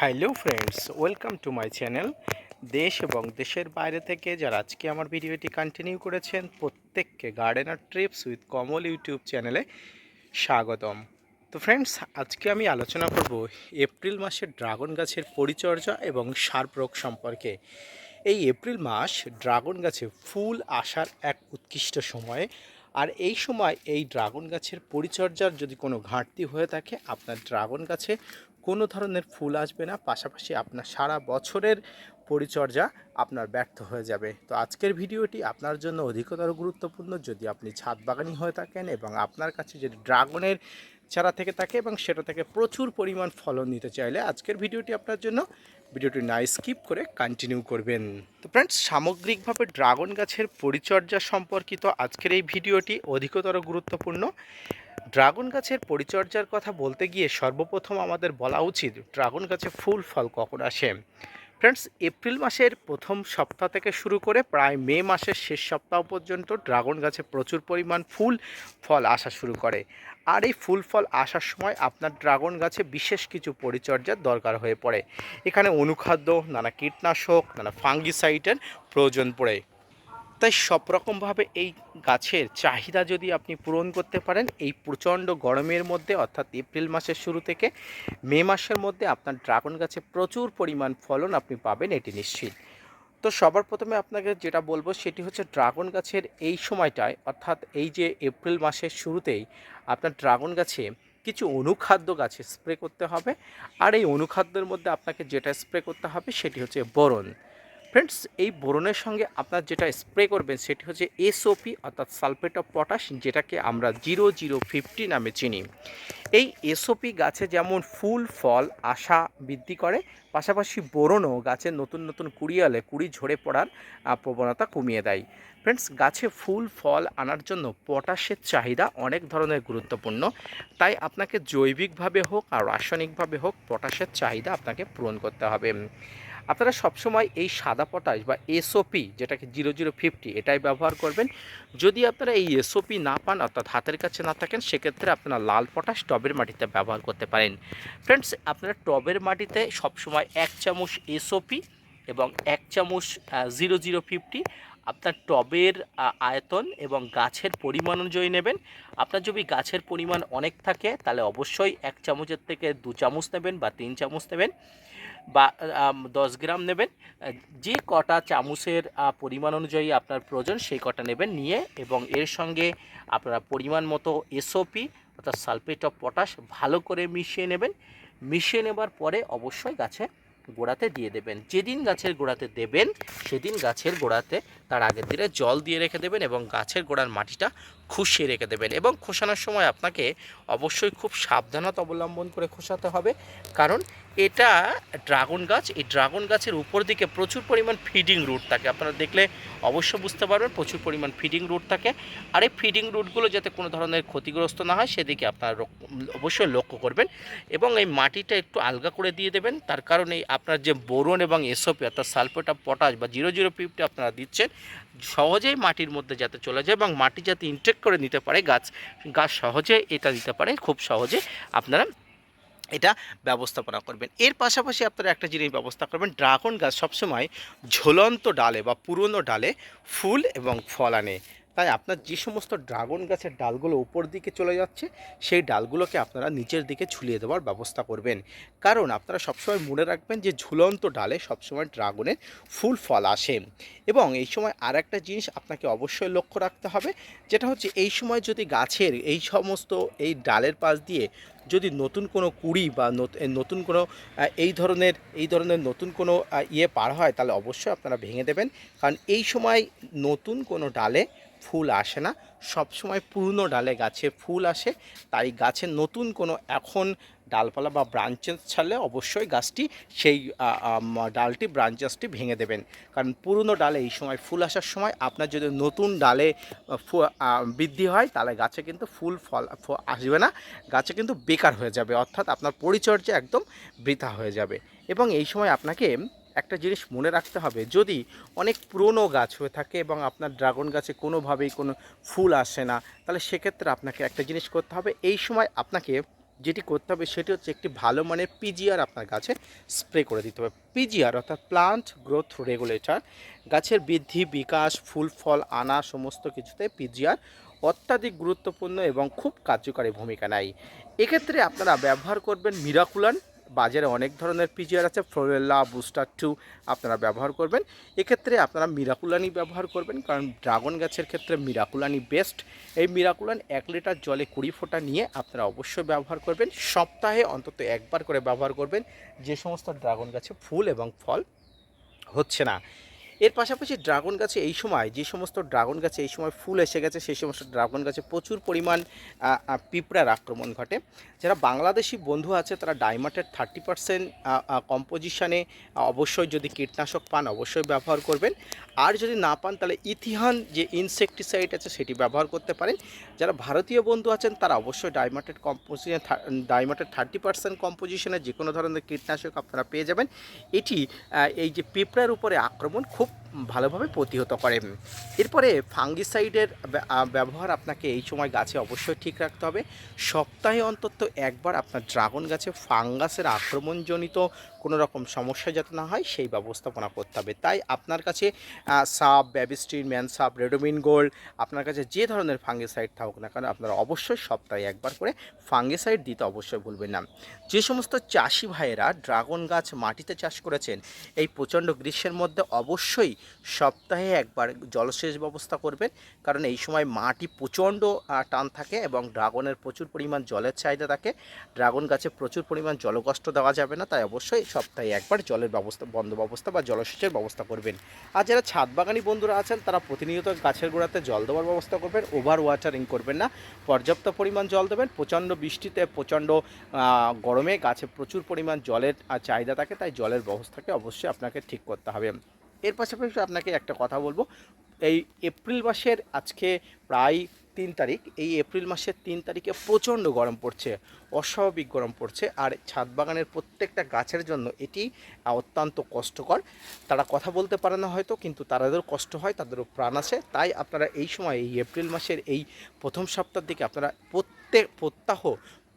Hello friends, welcome to my channel. দেশ এবং দেশের বাইরে থেকে যারা আজকে আমার ভিডিওটি কন্টিনিউ করেছেন প্রত্যেককে gardener TRIPS with Kamal YouTube চ্যানেলে স্বাগতম। তো ফ্রেন্ডস, আজকে আমি আলোচনা করব এপ্রিল মাসের ড্রাগন গাছের পরিচর্যা এবং সার প্রয়োগ সম্পর্কে। এই এপ্রিল মাস ড্রাগন গাছে ফুল আসার এক উৎকৃষ্ট সময়, আর এই সময় এই ড্রাগন গাছের পরিচর্যার যদি কোনো ঘাটতি হয়ে থাকে আপনার ড্রাগন গাছে কোনো ধরনের ফুল আসবে না, পাশাপাশি আপনার সারা বছরের পরিচর্যা আপনার ব্যর্থ হয়ে যাবে। তো আজকের ভিডিওটি আপনার জন্য অধিকতর গুরুত্বপূর্ণ যদি আপনি ছাদ বাগানি হয়ে থাকেন এবং আপনার কাছে যদি ড্রাগনের চারা থেকে থাকে এবং সেটা থেকে প্রচুর পরিমাণ ফলন নিতে চাইলে আজকের ভিডিওটি আপনার জন্য। ভিডিওটি না স্কিপ করে কন্টিনিউ করবেন। তো ফ্রেন্ডস, সামগ্রিকভাবে ড্রাগন গাছের পরিচর্যা সম্পর্কিত আজকের এই ভিডিওটি অধিকতর গুরুত্বপূর্ণ। ড্রাগন গাছের পরিচর্যার কথা বলতে গিয়ে সর্বপ্রথম আমাদের বলা উচিত ড্রাগন গাছে ফুল ফল কখন আসে। ফ্রেন্ডস, এপ্রিল মাসের প্রথম সপ্তাহ থেকে শুরু করে প্রায় মে মাসের শেষ সপ্তাহ পর্যন্ত ড্রাগন গাছে প্রচুর পরিমাণ ফুল ফল আসা শুরু করে। আর এই ফুল ফল আসার সময় আপনার ড্রাগন গাছে বিশেষ কিছু পরিচর্যার দরকার হয়ে পড়ে। এখানে অনুখাদ্য, নানা কীটনাশক, নানা ফাঙ্গিসাইডের প্রয়োজন পড়ে। তাই সব রকমভাবে এই গাছের চাহিদা যদি আপনি পূরণ করতে পারেন এই প্রচণ্ড গরমের মধ্যে, অর্থাৎ এপ্রিল মাসের শুরু থেকে মে মাসের মধ্যে আপনার ড্রাগন গাছে প্রচুর পরিমাণ ফলন আপনি পাবেন, এটি নিশ্চিত। তো সবার প্রথমে আপনাকে যেটা বলবো সেটি হচ্ছে ড্রাগন গাছের এই সময়টায়, অর্থাৎ এই যে এপ্রিল মাসের শুরুতেই আপনার ড্রাগন গাছে কিছু অনুখাদ্য গাছে স্প্রে করতে হবে। আর এই অনুখাদ্যের মধ্যে আপনাকে যেটা স্প্রে করতে হবে সেটি হচ্ছে বোরন। ফ্রেন্ডস, এই বোরনের সঙ্গে আপনার যেটা স্প্রে করবেন সেটি হচ্ছে এসওপি, অর্থাৎ সালফেট অফ পটাশ, যেটাকে আমরা 0050 নামে চিনি। এই এসওপি গাছে যেমন ফুল ফল আশা বৃদ্ধি করে, পাশাপাশি বোরনও গাছের নতুন নতুন কুড়ি এলে কুড়ি ঝরে পড়ার প্রবণতা কমিয়ে দেয়। ফ্রেন্ডস, গাছে ফুল ফল আনার জন্য পটাশের চাহিদা অনেক ধরনের গুরুত্বপূর্ণ। তাই আপনাকে জৈবিকভাবে হোক আর রাসায়নিকভাবে হোক পটাশের চাহিদা আপনাকে পূরণ করতে হবে। আপনারা সবসময় এই সাদা পটাশ বা এসওপি, যেটাকে 0050, এটাই ব্যবহার করবেন। যদি আপনারা এই এসওপি না পান, অর্থাৎ হাতের কাছে না থাকেন, সেক্ষেত্রে আপনারা লাল পটাশ টবের মাটিতে ব্যবহার করতে পারেন। ফ্রেন্ডস, আপনারা টবের মাটিতে সবসময় 1 চামচ এসওপি এবং 1 চামচ 0050 আপনার টবের আয়তন এবং গাছের পরিমাণ অনুযায়ী নেবেন। আপনার যদি গাছের পরিমাণ অনেক থাকে তাহলে অবশ্যই 1 চামচের থেকে 2 চামচ নেবেন বা 3 চামচ নেবেন বা 10 গ্রাম নেবেন। যে কটা চামচের পরিমাণ অনুযায়ী আপনার প্রয়োজন সেই কটা নেবেন, নিয়ে এবং এর সঙ্গে আপনারা পরিমাণ মতো এসওপি অর্থাৎ সালফেট অফ পটাশ ভালো করে মিশিয়ে নেবেন। মিশিয়ে নেবার পরে অবশ্যই গাছে গোড়াতে দিয়ে দেবেন। যেদিন গাছের গোড়াতে দেবেন সেদিন গাছের গোড়াতে তার আগের দিনে জল দিয়ে রেখে দেবেন এবং গাছের গোড়ার মাটিটা খুশিয়ে রেখে দেবেন। এবং খোসানোর সময় আপনাকে অবশ্যই খুব সাবধানতা অবলম্বন করে খোসাতে হবে, কারণ এটা ড্রাগন গাছ। এই ড্রাগন গাছের উপর দিকে প্রচুর পরিমাণ ফিডিং রুট থাকে, আপনারা দেখলে অবশ্য বুঝতে পারবেন প্রচুর পরিমাণ ফিডিং রুট থাকে। আর এই ফিডিং রুটগুলো যাতে কোনো ধরনের ক্ষতিগ্রস্ত না হয় সেদিকে আপনারা অবশ্যই লক্ষ্য করবেন। এবং এই মাটিটা একটু আলগা করে দিয়ে দেবেন, তার কারণে আপনার যে বোরন এবং এসওপি অর্থাৎ সালফেট অফ পটাশ বা 0050 আপনারা দিচ্ছেন সহজেই মাটির মধ্যে যাতে চলে যায় এবং মাটি যাতে ইনটেক করে নিতে পারে, গাছ সহজে এটা দিতে পারে, খুব সহজে আপনারা এটা ব্যবস্থাপনা করবেন। এর পাশাপাশি আপনারা একটা জিনিস ব্যবস্থা করবেন, ড্রাগন গাছ সবসময় ঝুলন্ত ডালে বা পুরনো ডালে ফুল এবং ফল আনে। তাই আপনার যে সমস্ত ড্রাগন গাছের ডালগুলো উপর দিকে চলে যাচ্ছে সেই ডালগুলোকে আপনারা নিচের দিকে ঝুলিয়ে দেওয়ার ব্যবস্থা করবেন। কারণ আপনারা সবসময় মনে রাখবেন যে ঝুলন্ত ডালে সবসময় ড্রাগনের ফুল ফল আসে। এবং এই সময় আর একটা জিনিস আপনাকে অবশ্যই লক্ষ্য রাখতে হবে, যেটা হচ্ছে এই সময় যদি গাছের এই সমস্ত এই ডালের পাশ দিয়ে যদি নতুন কোনো কুড়ি বা নতুন কোনো এই ধরনের নতুন কোনো পার হয় তাহলে অবশ্যই আপনারা ভেঙে দেবেন। কারণ এই সময় নতুন কোনো ডালে ফুল আসে না, সব সময় পুরনো ডালে গাছে ফুল আসে। তাই গাছের নতুন কোনো এখন ডালপালা বা ব্রাঞ্চেস ছাড়লে অবশ্যই গাছটি সেই ডালটি ব্রাঞ্চেসটি ভেঙে দেবেন। কারণ পুরনো ডালে এই সময় ফুল আসার সময় আপনার যদি নতুন ডালে বৃদ্ধি হয় তাহলে গাছে কিন্তু ফুল ফল আসবে না, গাছে কিন্তু বেকার হয়ে যাবে, অর্থাৎ আপনার পরিচর্যা একদম বৃথা হয়ে যাবে। এবং এই সময় আপনাকে একটা জিনিস মনে রাখতে হবে, যদি অনেক পুরনো গাছ হয়ে থাকে এবং আপনার ড্রাগন গাছে কোনোভাবেই কোনো ফুল আসে না তাহলে সেক্ষেত্রে আপনাকে একটা জিনিস করতে হবে, এই সময় আপনাকে যেটি করতে হবে সেটি হচ্ছে একটি ভালো মানের পিজিআর আপনার গাছে স্প্রে করে দিতে হবে। পিজিআর অর্থাৎ প্লান্ট গ্রোথ রেগুলেটর, গাছের বৃদ্ধি, বিকাশ, ফুল ফল আনা সমস্ত কিছুতে পিজিআর অত্যাধিক গুরুত্বপূর্ণ এবং খুব কার্যকারী ভূমিকা নেয়। এক্ষেত্রে আপনারা ব্যবহার করবেন মিরাকুলান। বাজারে অনেক ধরনের পিজিআর আছে, ফ্লোরেলা, বুস্টার 2 আপনারা ব্যবহার করবেন। এক্ষেত্রে আপনারা মিরাকুলানই ব্যবহার করবেন, কারণ ড্রাগন গাছের ক্ষেত্রে মিরাকুলানই বেস্ট। এই মিরাকুলান 1 লিটার জলে 20 ফোঁটা নিয়ে আপনারা অবশ্যই ব্যবহার করবেন। সপ্তাহে অন্তত একবার করে ব্যবহার করবেন, যে সমস্ত ড্রাগন গাছে ফুল এবং ফল হচ্ছে না। এর পাশাপাশি ড্রাগন গাছে এই সময় যে সমস্ত ড্রাগন গাছে এই সময় ফুল এসে গেছে, সেই সমস্ত ড্রাগন গাছে প্রচুর পরিমাণ পিঁপড়ার আক্রমণ ঘটে। যারা বাংলাদেশি বন্ধু আছে তারা ডাইমাটের 30% কম্পোজিশনে অবশ্যই, যদি কীটনাশক পান অবশ্যই ব্যবহার করবেন। আর যদি না পান তাহলে ইথিহান যে ইনসেকটিসাইড আছে সেটি ব্যবহার করতে পারেন। যারা ভারতীয় বন্ধু আছেন তারা অবশ্যই ডাইমাটের 30% কম্পোজিশনে যে কোনো ধরনের কীটনাশক আপনারা পেয়ে যাবেন। এটি এই যে পিঁপড়ার উপরে আক্রমণ খুব ভালোভাবে প্রতিহত করে। এরপরে ফাঙ্গিসাইডের ব্যবহার আপনাকে এই সময় গাছে অবশ্যই ঠিক রাখতে হবে। সপ্তাহে অন্তত একবার আপনার ড্রাগন গাছে ফাঙ্গাসের আক্রমণজনিত কোনো রকম সমস্যা যাতে না হয় সেই ব্যবস্থাপনা করতে হবে। তাই আপনার কাছে সাব, ব্যাবিস্টিন, ম্যানসাব, রেডোমিন গোল্ড, আপনার কাছে যে ধরনের ফাঙ্গিসাইড থাকুক না কারণ আপনারা অবশ্যই সপ্তাহে একবার করে ফাঙ্গিসাইড দিতে অবশ্যই ভুলবেন না। যে সমস্ত চাষি ভাইয়েরা ড্রাগন গাছ মাটিতে চাষ করেছেন এই প্রচণ্ড গ্রীষ্মের মধ্যে অবশ্যই সপ্তাহে একবার জলসেচ ব্যবস্থা করবেন, কারণ এই সময় মাটি প্রচণ্ড টান থাকে এবং ড্রাগনের প্রচুর পরিমাণ জলের চাহিদা থাকে। ড্রাগন গাছে প্রচুর পরিমাণ জলকষ্ট দেওয়া যাবে না, তাই অবশ্যই সপ্তাহে একবার জলের বন্দোবস্ত বা জলসেচের ব্যবস্থা করবেন। আর যারা ছাদ বাগানি বন্ধুরা আছেন তারা প্রতিনিয়ত গাছের গোড়াতে জল দেওয়ার ব্যবস্থা করবেন, ওভার ওয়াটারিং করবেন না, পর্যাপ্ত পরিমাণ জল দেবেন। প্রচণ্ড বৃষ্টিতে, প্রচণ্ড গরমে গাছে প্রচুর পরিমাণ জলের চাহিদা থাকে, তাই জলের ব্যবস্থাকে অবশ্যই আপনাকে ঠিক করতে হবে। এর পাশাপাশি আপনাকে একটা কথা বলবো, এই এপ্রিল মাসের আজকে প্রায় 3 তারিখ, এই এপ্রিল মাসের 3 তারিখে প্রচণ্ড গরম পড়ছে, অস্বাভাবিক গরম পড়ছে। আর ছাদ বাগানের প্রত্যেকটা গাছের জন্য এটি অত্যন্ত কষ্টকর। তারা কথা বলতে পারে না হয়তো, কিন্তু তাদেরও কষ্ট হয়, তাদেরও প্রাণ আছে। তাই আপনারা এই সময় এই এপ্রিল মাসের এই প্রথম সপ্তাহের দিকে আপনারা প্রত্যহ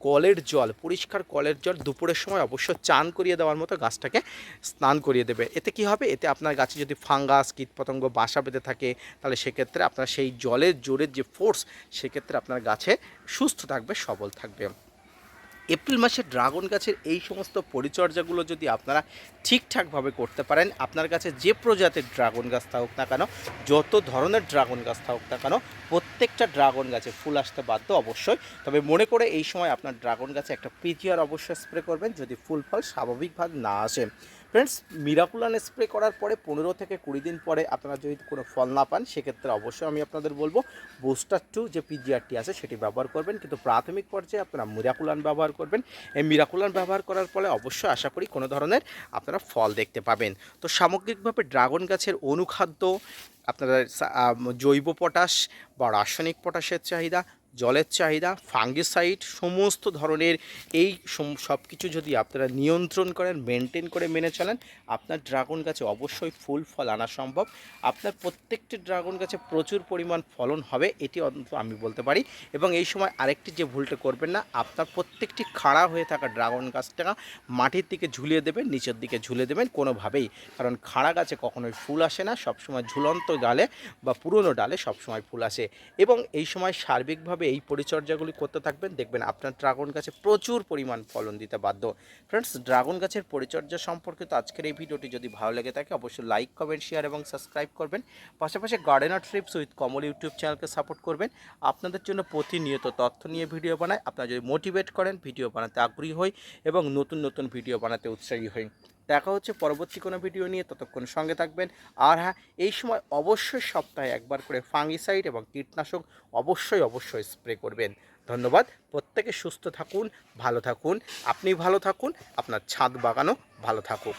কলের জল, পরিষ্কার কলের জল দুপুরের সময় অবশ্যই চান করিয়ে দেওয়ার মতো গাছটাকে স্নান করিয়ে দেবে। এতে কি হবে, এতে আপনার গাছে যদি ফাঙ্গাস, কীটপতঙ্গ বাসা বেঁধে থাকে তাহলে সেক্ষেত্রে আপনার সেই জলের জোরের যে ফোর্স, সেক্ষেত্রে আপনার গাছে সুস্থ থাকবে, সবল থাকবে। এপ্রিল মাসে ড্রাগন গাছের এই সমস্ত পরিচর্যাগুলো যদি আপনারা ঠিকঠাকভাবে করতে পারেন, আপনার কাছে যে প্রজাতির ড্রাগন গাছ থাকুক না কেন, যত ধরনের ড্রাগন গাছ থাকুক না কেন, প্রত্যেকটা ড্রাগন গাছে ফুল আসতে বাধ্য অবশ্যই। তবে মনে করে এই সময় আপনার ড্রাগন গাছে একটা পিজিআর অবশ্যই স্প্রে করবেন যদি ফুল ফল স্বাভাবিকভাবে না আসে। ফ্রেন্ডস, মিরাকুলান স্প্রে করার পরে 15 থেকে 20 দিন পরে আপনারা যদি কোনো ফল না পান, সেক্ষেত্রে অবশ্যই আমি আপনাদের বলবো বুস্টার 2 যে পিজিআরটি আছে সেটি ব্যবহার করবেন, কিন্তু প্রাথমিক পর্যায়ে আপনারা মিরাকুলান ব্যবহার করবেন। এই মিরাকুলান ব্যবহার করার ফলে অবশ্যই আশা করি কোনো ধরনের আপনারা ফল দেখতে পাবেন। তো সামগ্রিকভাবে ড্রাগন গাছের অনুখাদ্য, আপনারা জৈব পটাশ বা রাসায়নিক পটাশের চাহিদা, জলের চাহিদা, ফাঙ্গিসাইড, সমস্ত ধরনের এই সব কিছু যদি আপনারা নিয়ন্ত্রণ করেন, মেনটেন করে মেনে চলেন, আপনার ড্রাগন গাছে অবশ্যই ফুল ফল আনা সম্ভব। আপনার প্রত্যেকটি ড্রাগন গাছে প্রচুর পরিমাণ ফলন হবে, এটি অন্তত আমি বলতে পারি। এবং এই সময় আরেকটি যে ভুলটা করবেন না, আপনার প্রত্যেকটি খাড়া হয়ে থাকা ড্রাগন গাছটা মাটির দিকে ঝুলিয়ে দেবেন, নিচের দিকে ঝুলে দেবেন কোনোভাবেই, কারণ খাড়া গাছে কখনোই ফুল আসে না, সবসময় ঝুলন্ত ডালে বা পুরনো ডালে সবসময় ফুল আসে। এবং এই সময় সার্বিকভাবে এই পরিচর্যাগুলি করতে থাকবেন, দেখবেন আপনার ড্রাগন গাছে প্রচুর পরিমাণ ফলন দিতে বাধ্য। ফ্রেন্ডস, ড্রাগন গাছের পরিচর্যা সম্পর্কিত আজকের এই ভিডিওটি যদি ভালো লেগে থাকে অবশ্যই লাইক, কমেন্ট, শেয়ার এবং সাবস্ক্রাইব করবেন। পাশাপাশি gardener TRIPS with Kamal YouTube চ্যানেলকে সাপোর্ট করবেন। আপনাদের জন্য প্রতিনিয়ত তথ্য নিয়ে ভিডিও বানায়, আপনারা যদি মোটিভেট করেন, ভিডিও বানাতে আগ্রহী হই এবং নতুন নতুন ভিডিও বানাতে উৎসাহী হই। দেখা হচ্ছে পরবর্তী কোনো ভিডিও নিয়ে, ততক্ষণ সঙ্গে থাকবেন। আর হ্যাঁ, এই সময় অবশ্যই সপ্তাহে একবার করে ফাঙ্গিসাইড এবং কীটনাশক অবশ্যই স্প্রে করবেন। ধন্যবাদ। প্রত্যেকে সুস্থ থাকুন, ভালো থাকুন, আপনি ভালো থাকুন, আপনার ছাদ বাগানও ভালো থাকুক।